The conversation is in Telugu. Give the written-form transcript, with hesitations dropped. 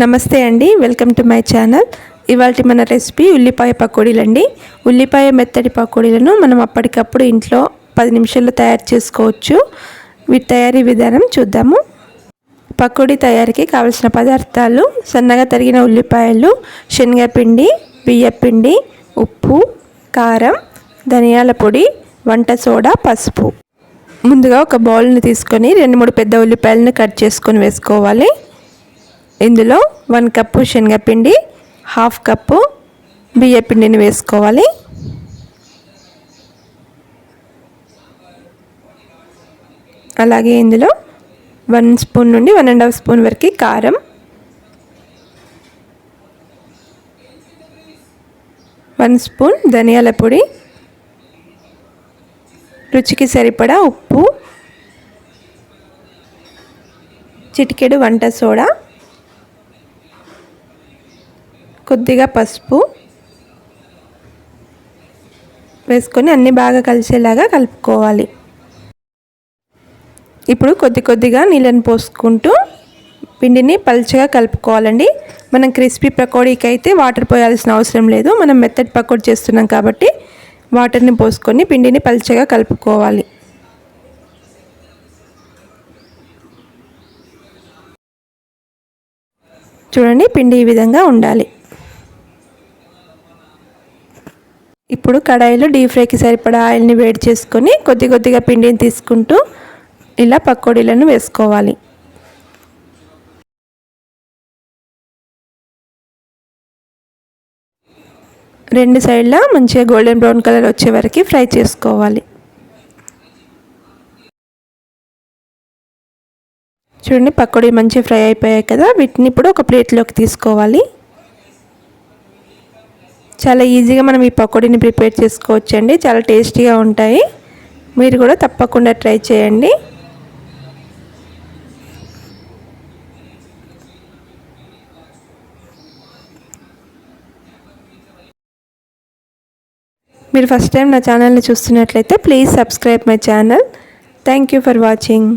నమస్తే అండి, వెల్కమ్ టు మై ఛానల్. ఇవాళ మన రెసిపీ ఉల్లిపాయ పకోడీలండి. ఉల్లిపాయ మెత్తటి పకోడీలను మనం అప్పటికప్పుడు ఇంట్లో 10 నిమిషాల్లో తయారు చేసుకోవచ్చు. వీటి తయారీ విధానం చూద్దాము. పకోడీ తయారీకి కావలసిన పదార్థాలు: సన్నగా తరిగిన ఉల్లిపాయలు, శనగపిండి, బియ్యపిండి, ఉప్పు, కారం, ధనియాల పొడి, వంట సోడా, పసుపు. ముందుగా ఒక బౌల్ని తీసుకొని 2-3 పెద్ద ఉల్లిపాయలను కట్ చేసుకొని వేసుకోవాలి. ఇందులో 1 కప్పు శనగపిండి, 1/2 కప్పు బియ్యపిండిని వేసుకోవాలి. అలాగే ఇందులో 1 స్పూన్ నుండి 1.5 స్పూన్ వరకు కారం, 1 స్పూన్ ధనియాల పొడి, రుచికి సరిపడా ఉప్పు, చిటికెడు వంట సోడా, కొద్దిగా పసుపు వేసుకొని అన్నీ బాగా కలిసేలాగా కలుపుకోవాలి. ఇప్పుడు కొద్దిగా నీళ్ళని పోసుకుంటూ పిండిని పల్చగా కలుపుకోవాలండి. మనం క్రిస్పీ పకోడీకి అయితే వాటర్ పోయాల్సిన అవసరం లేదు. మనం మెత్తటి పకోడీ చేస్తున్నాం కాబట్టి వాటర్ని పోసుకొని పిండిని పల్చగా కలుపుకోవాలి. చూడండి, పిండి ఈ విధంగా ఉండాలి. ఇప్పుడు కడాయిలో డీప్ ఫ్రైకి సరిపడా ఆయిల్ని వేడి చేసుకొని కొద్దిగా పిండిని తీసుకుంటూ ఇలా పకోడీలను వేసుకోవాలి. రెండు సైడ్లా మంచిగా గోల్డెన్ బ్రౌన్ కలర్ వచ్చే వరకు ఫ్రై చేసుకోవాలి. చూడండి, పకోడీ మంచిగా ఫ్రై అయిపోయాయి కదా. వీటిని ఇప్పుడు ఒక ప్లేట్లోకి తీసుకోవాలి. చాలా ఈజీగా మనం ఈ పకోడీని ప్రిపేర్ చేసుకోవచ్చండి. చాలా టేస్టీగా ఉంటాయి. మీరు కూడా తప్పకుండా ట్రై చేయండి. మీరు ఫస్ట్ టైం నా ఛానల్ని చూస్తున్నట్లయితే please subscribe my channel. Thank you for watching.